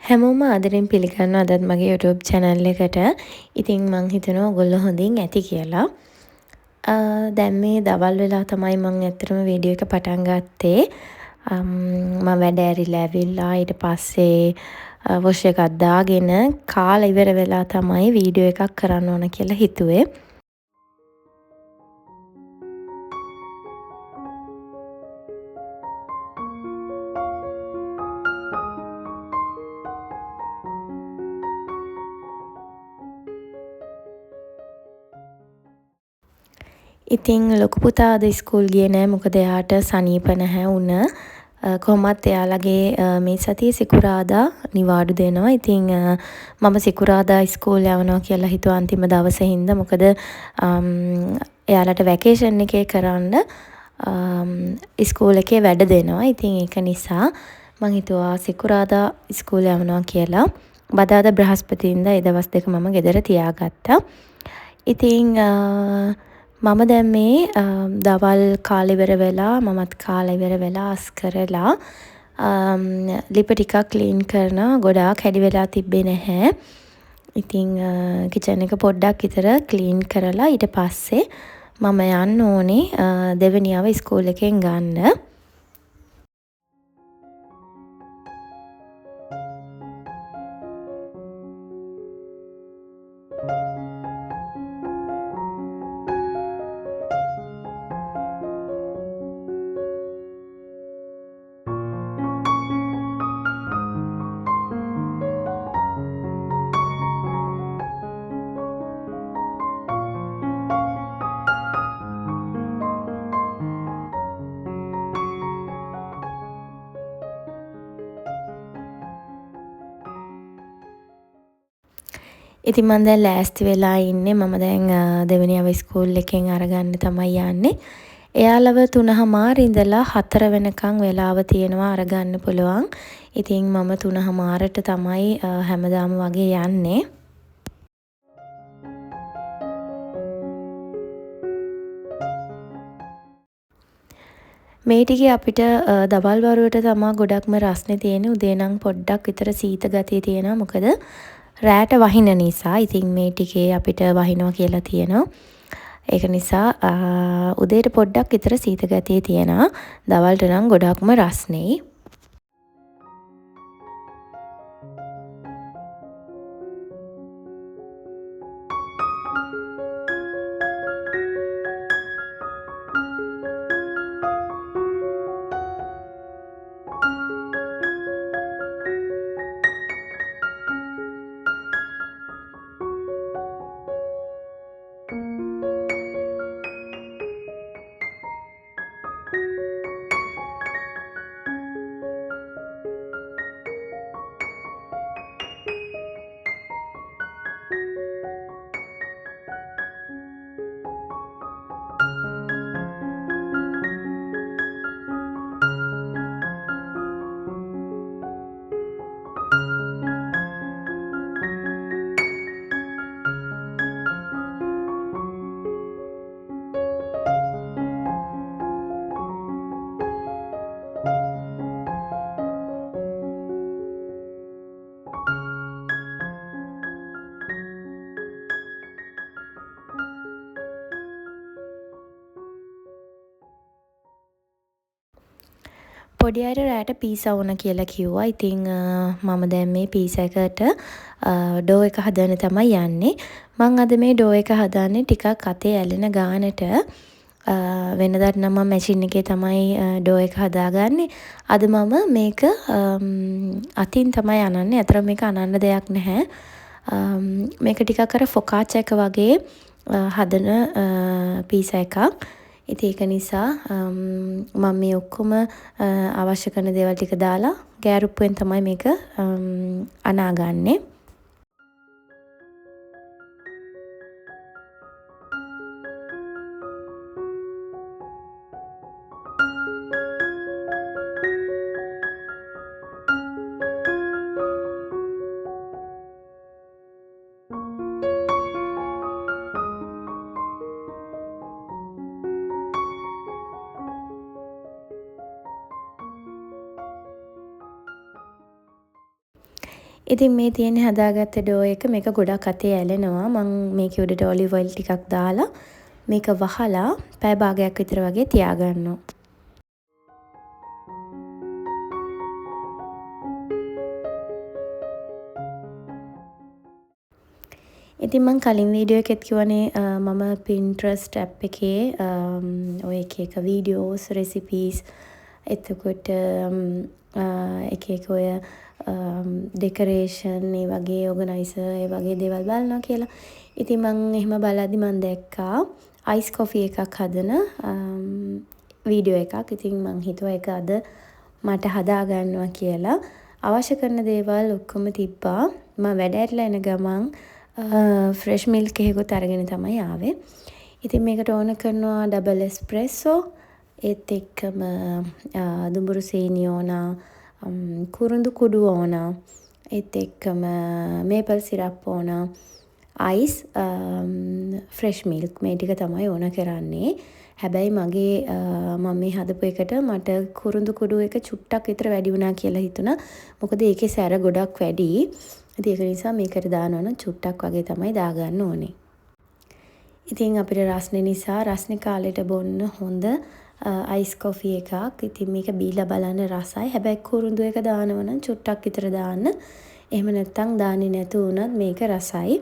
හැමෝම ආදරෙන් පිළිගන්නවා අදත් මගේ YouTube channel එකට. ඉතින් මං හිතනවා ඔයගොල්ලෝ හොඳින් ඇති කියලා. දැන් මේ දවල් වෙලා තමයි මං ඇත්තටම වීඩියෝ එක පටන් ගත්තේ. මම වැඩ ඇරිලා ඇවිල්ලා ඊට පස්සේ වොෂ් එකක් දාගෙන කාලා ඉවර වෙලා තමයි වීඩියෝ එකක් කරන්න ඕන කියලා හිතුවේ. ඉතින් ලොකු පුතා අද ඉස්කෝල් ගියේ නෑ මොකද එයාට සනීප නැහැ වුණ. කොහොමත් එයාලගේ මේ සතියේ සිකුරාදා නිවාඩු දෙනවා. ඉතින් මම සිකුරාදා ඉස්කෝලේ යවනවා කියලා හිතුවා අන්තිම දවසේ හින්දා. මොකද එයාලට වැකේෂන් එකේ කරන්න ඉස්කෝල එකේ වැඩ දෙනවා. ඉතින් ඒක නිසා මං හිතුවා සිකුරාදා ඉස්කෝලේ යවනවා කියලා. බදාදා බ්‍රහස්පතින්දා ඒ දවස් දෙක මම ගෙදර තියාගත්තා. ඉතින් මම දැන් මේ දවල් කාලේ ඉවර වෙලා මමත් කාලා ඉවර වෙලා අස් කරලා ලිප ටිකක් ක්ලීන් කරනවා. ගොඩාක් හැඩි වෙලා තිබ්බේ නැහැ. ඉතින් කිචන් එක පොඩ්ඩක් විතර ක්ලීන් කරලා ඊට පස්සේ මම යන්න ඕනේ දෙවෙනියව ඉස්කෝල එකෙන් ගන්න. ඉතින් මම දැන් ලෑස්ති වෙලා ඉන්නේ. මම දැන් දෙවෙනියව ඉස්කෝල් එකෙන් අරගන්න තමයි යන්නේ. එයාලව 3:00 ඉඳලා 4 වෙනකන් වෙලාව තියෙනවා අරගන්න පුළුවන්. ඉතින් මම 3:00ට තමයි හැමදාම වගේ යන්නේ. මේ ටිකේ අපිට දවල් වරුවට තමා ගොඩක්ම රස්නේ තියෙන්නේ. උදේ නම් පොඩ්ඩක් විතර සීත ගතිය තියෙනවා. මොකද රෑට වහින නිසා. ඉතින් මේ ටිකේ අපිට වහිනවා කියලා තියෙනවා. ඒක නිසා උදේට පොඩ්ඩක් විතර සීත ගතිය තියෙනවා. දවල්ට නම් ගොඩක්ම රස්නේ. පොඩි අයට රෑට පීසා ඕන කියලා කිව්වා. ඉතින් මම දැන් මේ පීසා එකට ඩෝ එක හදන්න තමයි යන්නේ. මං අද මේ ඩෝ එක හදන්නේ ටිකක් අතේ ඇලෙන ගානට. වෙනදාට නම් මම මැෂින් එකේ තමයි ඩෝ එක හදාගන්නේ. අද මම මේක අතින් තමයි අනන්නේ. අතර මේක අනන්න දෙයක් නැහැ. මේක ටිකක් අර ෆොකාචා එක වගේ හදන පීසා එකක්. ඉතින් ඒක නිසා මම මේ ඔක්කොම අවශ්‍ය කරන දේවල් ටික දාලා ගෑරුප්පුවෙන් තමයි මේක අනාගන්නේ. ඉතින් මේ තියෙන්නේ හදාගත්ත ඩෝ එක. මේක ගොඩක් අතේ ඇලෙනවා. මම මේකේ උඩට ඔලිව් ඔයිල් ටිකක් දාලා මේක වහලා පැය භාගයක් විතර වගේ තියාගන්නවා. ඉතින් මම කලින් වීඩියෝ එකෙත් කිව්වනේ මම Pinterest app එකේ ඔය එක වීඩියෝස් රෙසිපීස් එතකොට එක එක ඔය ඩෙකරේෂන් ඒ වගේ ඕගනයිසර් ඒ වගේ දේවල් බලනවා කියලා. ඉතින් මම එහෙම බලද්දි මම දැක්කා අයිස් කොෆි එකක් හදන වීඩියෝ එකක්. ඉතින් මම හිතුවා ඒක අද මට හදා ගන්නවා කියලා. අවශ්‍ය කරන දේවල් ඔක්කොම තිබ්බා. මම වැඩ ඇරලා එන ගමන් ෆ්‍රෙෂ් මිල්ක් එකකුත් අරගෙන තමයි ආවේ. ඉතින් මේකට ඕන කරනවා ඩබල් එස්ප්‍රෙසෝ ඒත් එක්කම දුඹුරු සීනි ඕන, කුරුඳු කුඩු ඕන, ඒත් එක්කම මේපල් සිරප් ඕන, අයිස්, ෆ්‍රෙෂ් මිල්ක් මේ ටික තමයි ඕන කරන්නේ. හැබැයි මගේ මම මේ හදපු එකට මට කුරුඳු කුඩු එක චුට්ටක් විතර වැඩි වුණා කියලා හිතුණා. මොකද ඒකේ සැර ගොඩක් වැඩි. ඉතින් ඒක නිසා මේකට දානවා නම් චුට්ටක් වගේ තමයි දාගන්න ඕනේ. ඉතින් අපිට රස්නේ නිසා රස්නේ කාලෙට බොන්න හොඳ අයිස් කොෆි එකක්. ඉතින් මේක බීලා බලන්න රසයි. හැබැයි කුරුඳු එක දානවා නම් චුට්ටක් විතර දාන්න. එහෙම නැත්නම් දාන්නේ නැතු වුණත් මේක රසයි.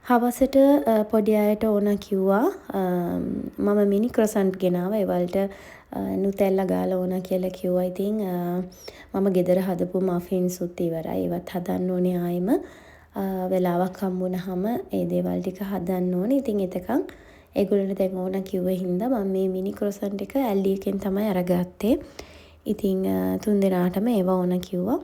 හවසට පොඩි අයට ඕන කිව්වා මම මිනි ක්‍රොසන්ට් ගෙනාවා. ඒ වලට නුතෙල්ලා ගාලා ඕන කියලා කිව්වා. ඉතින් මම ගෙදර හදපු මෆින්ස් උත් ඉවරයි. ඒවත් හදන්න ඕනේ ආයෙම. වෙලාවක් හම්බුනහම ඒ දේවල් ටික හදන්න ඕනේ. ඉතින් එතකන් ඒගොල්ලන්ට දැන් ඕන කිව්ව හින්දා මම මේ මිනි ක්‍රොසන්ට් එක ඇල්ඩි එකෙන් තමයි අරගත්තේ. ඉතින් තුන් දෙනාටම ඒව ඕන කිව්වා.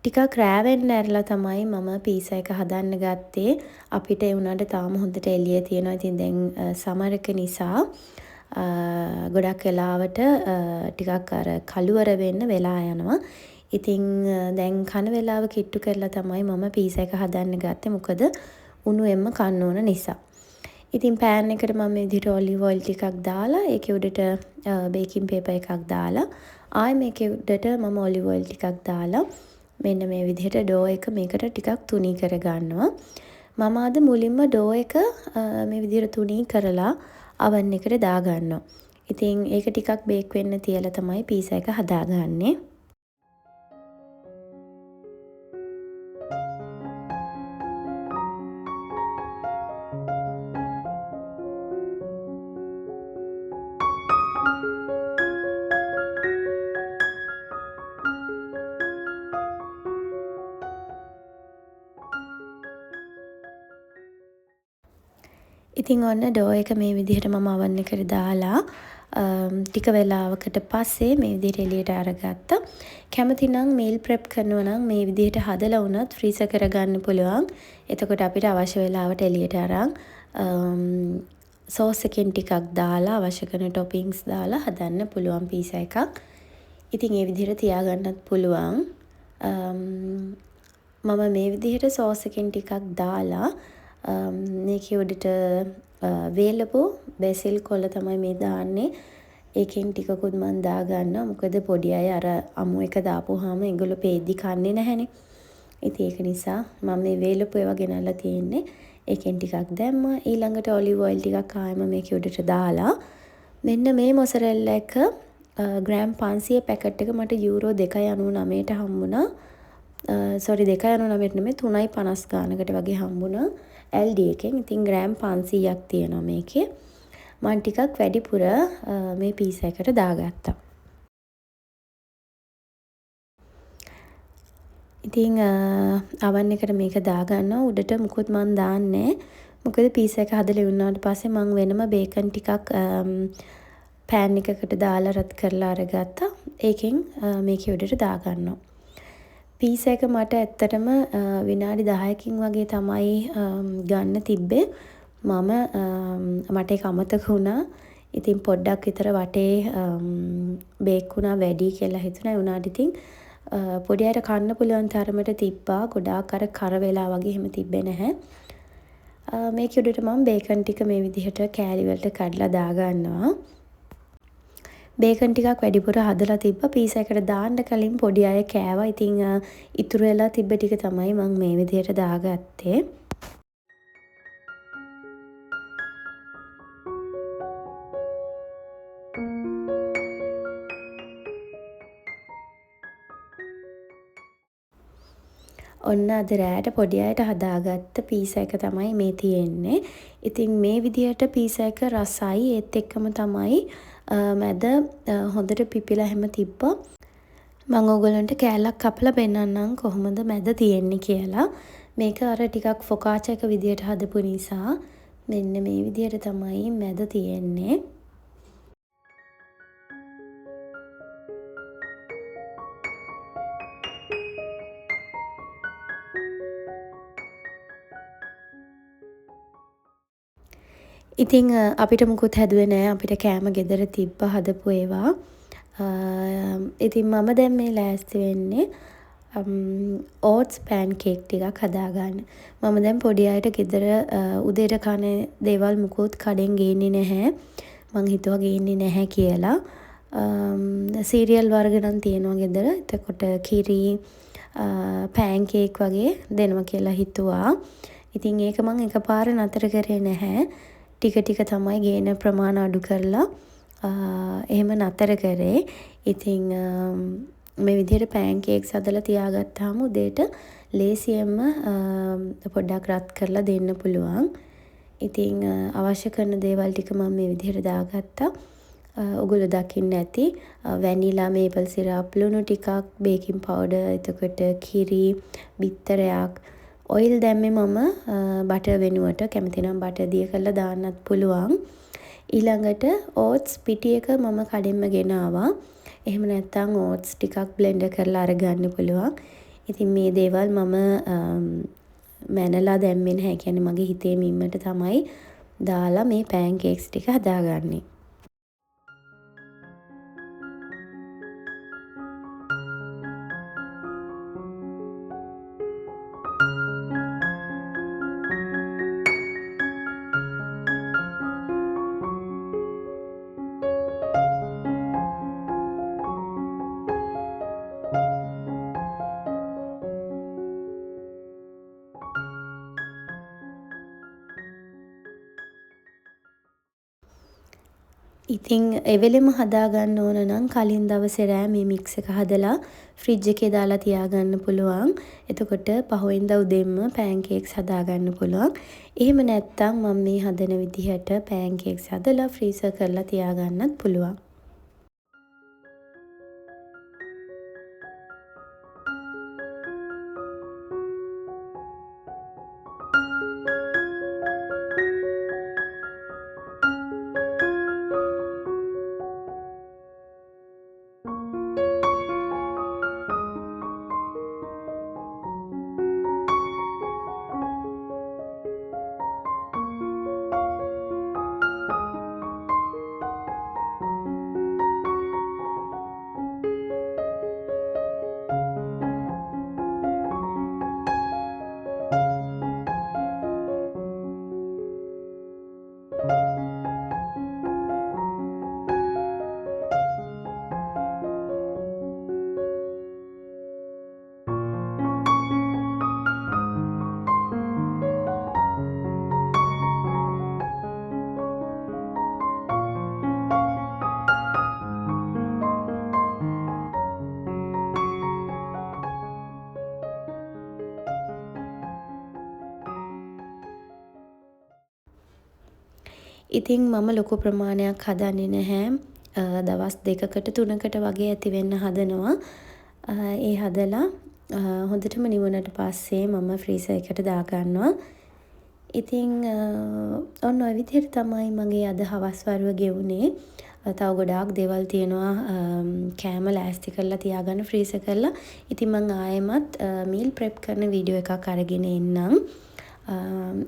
ටිකක් රෑ වෙන්න ඇරලා තමයි මම පීසා එක හදන්න ගත්තේ. අපිට ඒ උනාට තාම හොඳට එළිය තියෙනවා. ඉතින් දැන් සමර් එක නිසා ගොඩක් වෙලාවට ටිකක් අර කළුවර වෙන්න වෙලා යනවා. ඉතින් දැන් කන වෙලාව කිට්ටු කරලා තමයි මම පීසා එක හදන්න ගත්තේ. මොකද උණුවෙන්ම කන්න ඕන නිසා. ඉතින් පෑන් එකට මම මේ විදිහට ඔලිව් ඔයිල් ටිකක් දාලා ඒකේ උඩට බේකින් පේපර් එකක් දාලා ආයෙ මේකේ උඩට මම ඔලිව් ඔයිල් ටිකක් දාලා මෙන්න මේ විදිහට ඩෝ එක මේකට ටිකක් තුනී කර ගන්නවා. මම අද මුලින්ම ඩෝ එක මේ විදිහට තුනී කරලා oven එකට දා ගන්නවා. ඉතින් ඒක ටිකක් බේක් වෙන්න තියලා තමයි පීසා එක හදාගන්නේ. ඉතින් ඔන්න ඩෝ එක මේ විදිහට මම oven එකට දාලා ටික වෙලාවකට පස්සේ මේ විදිහට එළියට අරගත්තා. කැමති නම් meal prep කරනවා නම් මේ විදිහට හදලා වුණත් freezer කරගන්න පුළුවන්. එතකොට අපිට අවශ්‍ය වෙලාවට එළියට අරන් සෝස් එකෙන් ටිකක් දාලා අවශ්‍ය කරන toppings දාලා හදන්න පුළුවන් පීසා එකක්. ඉතින් මේ විදිහට තියාගන්නත් පුළුවන්. මම මේ විදිහට සෝස් එකෙන් ටිකක් දාලා මේකේ උඩට වේලපු බැසිල් කොළ තමයි මේ දාන්නේ. ඒකෙන් ටිකකුත් මම දා ගන්නවා. මොකද පොඩි අය අර අමු එක දාපුවාම ඒගොල්ලෝ පේද්දි කන්නේ නැහනේ. ඉතින් ඒක නිසා මම මේ වේලපු ඒවා ගෙනල්ලා තියෙන්නේ. ඒකෙන් ටිකක් දැම්මා. ඊළඟට ඔලිව් ඔයිල් ටිකක් ආයෙම මේකේ උඩට දාලා මෙන්න මේ මොසරෙල්ලා එක ග්‍රෑම් 500 පැකට් එක මට යූරෝ 2.99ට හම්බුණා. සෝරි 2.99ට නෙමෙයි 3.50 ගානකට වගේ හම්බුණා. LD එකෙන්. ඉතින් ග්‍රෑම් 500ක් තියෙනවා මේකේ. මම ටිකක් වැඩිපුර මේ පීසා එකට දාගත්තා. ඉතින් oven එකට මේක දාගන්නවා. උඩට මුකුත් මම දාන්නේ. මොකද පීසා එක හදලා ඉවරනාට පස්සේ මම වෙනම බේකන් ටිකක් පෑන් එකකට දාලා රත් කරලා අරගත්තා. ඒකෙන් මේකේ උඩට දාගන්නවා. පීසා එක මට ඇත්තටම විනාඩි 10කින් වගේ තමයි ගන්න තිබ්බේ. මට ඒක අමතක වුණා. ඉතින් පොඩ්ඩක් විතර වටේ බේක් වුණා වැඩි කියලා හිතුණා. ඒ වුණාට ඉතින් පොඩි අයට කන්න පුළුවන් තරමට තිබ්බා. ගොඩාක් අර කර වෙලා වගේ එහෙම තිබ්බේ නැහැ. මේක උඩට මම බේකන් ටික මේ විදිහට කෑලි වලට කඩලා දාගන්නවා. බේකන් ටිකක් වැඩිපුර හදලා තිබ්බා. පීසා එකට දාන්න කලින් පොඩි අය කෑවා. ඉතින් ඉතුරු වෙලා තිබ්බ ටික තමයි මම මේ විදිහට දාගත්තේ. ඔන්න අද රෑට පොඩි අයට හදාගත්ත පීසා එක තමයි මේ තියෙන්නේ. ඉතින් මේ විදිහට පීසා එක රසයි. ඒත් එක්කම තමයි මැද හොඳට පිපිලා හැම තිබ්බා. මම ඕගොල්ලන්ට කෑල්ලක් කපලා පෙන්නන්නම් කොහොමද මැද තියෙන්නේ කියලා. මේක අර ටිකක් ෆොකාචා එක විදිහට හදපු නිසා මෙන්න මේ විදිහට තමයි මැද තියෙන්නේ. ඉතින් අපිට මුකුත් හැදුවේ නෑ. අපිට කෑම ගෙදර තිබ්බ හදපු ඒවා. ඉතින් මම දැන් මේ ලෑස්ති වෙන්නේ ඕට්ස් පෑන් කේක් ටිකක් හදාගන්න. මම දැන් පොඩි අයට ගෙදර උදේට කන දේවල් මුකුත් කඩෙන් ගේන්නේ නැහැ. මං හිතුවා ගේන්නේ නැහැ කියලා. සීරියල් වර්ග නම් තියෙනවා ගෙදර. එතකොට කිරි පෑන් කේක් වගේ දෙනවා කියලා හිතුවා. ඉතින් ඒක මං එකපාර නතර කරේ නැහැ. ටික ටික තමයි ගේන ප්‍රමාණ අඩු කරලා එහෙම නතර කරේ. ඉතින් මේ විදිහට පෑන් කේක්ස් හදලා තියාගත්තාම උදේට ලේසියෙන්ම පොඩ්ඩක් රත් කරලා දෙන්න පුළුවන්. ඉතින් අවශ්‍ය කරන දේවල් ටික මම මේ විදිහට දාගත්තා. ඔයගොල්ලෝ දකින්න ඇති වැනිලා මේපල් සිරප් ලුණු ටිකක් බේකින් පවුඩර් එතකොට කිරි බිත්තරයක් ඔයිල් දැම්මේ මම බටර් වෙනුවට කැමති නම් බටර් දිය කරලා දාන්නත් පුළුවන්. ඊළඟට ඕට්ස් පිටි එක මම කඩෙන්ම ගෙන ආවා. එහෙම නැත්නම් ඕට්ස් ටිකක් බ්ලෙන්ඩර් කරලා අරගන්න පුළුවන්. ඉතින් මේ දේවල් මම මැනලා දැම්මේ නැහැ. ඒ කියන්නේ මගේ හිතේ මිම්මට තමයි දාලා මේ පෑන් කේක්ස් ටික හදාගන්නේ. ඉතින් එවෙලෙම හදාගන්න ඕන නම් කලින් දවසේ රෑ මේ මික්ස් එක හදලා ෆ්‍රිජ් එකේ දාලා තියාගන්න පුළුවන්. එතකොට පහුවෙන්දා උදේම පෑන් කේක්ස් හදාගන්න පුළුවන්. එහෙම නැත්නම් මම මේ හදන විදිහට පෑන් කේක්ස් හදලා ෆ්‍රීසර් කරලා තියාගන්නත් පුළුවන්. ඉතින් මම ලොකු ප්‍රමාණයක් හදන්නේ නැහැ. දවස් 2කට 3කට වගේ ඇති වෙන්න හදනවා. ඒ හදලා හොඳටම නිවුණට පස්සේ මම ෆ්‍රීසර් එකට දාගන්නවා. ඉතින් ඔන්න ඔය විදිහට තමයි මගේ අද හවස් වරුව ගෙවුනේ. තව ගොඩාක් දේවල් තියෙනවා කෑම ලෑස්ති කරලා තියාගන්න ෆ්‍රීසර් කරලා. ඉතින් මං ආයෙමත් මීල් ප්‍රෙප් කරන වීඩියෝ එකක් අරගෙන එන්නම්.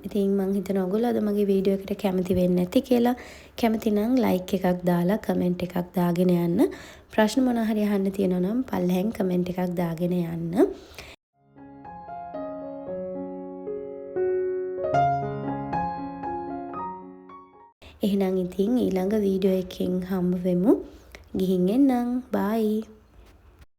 ඉතින් මං හිතනවා ඔයගොල්ලෝ අද මගේ වීඩියෝ එකට කැමති වෙන්නේ නැති කියලා. කැමති නම් ලයික් එකක් දාලා කමෙන්ට් එකක් දාගෙන යන්න. ප්‍රශ්න මොනවා හරි අහන්න තියෙනවා නම් පල්ලෙහෙන් කමෙන්ට් එකක් දාගෙන යන්න. එහෙනම් ඉතින් ඊළඟ වීඩියෝ එකකින් හම්බ වෙමු. ගිහින් එන්නම්. බයි.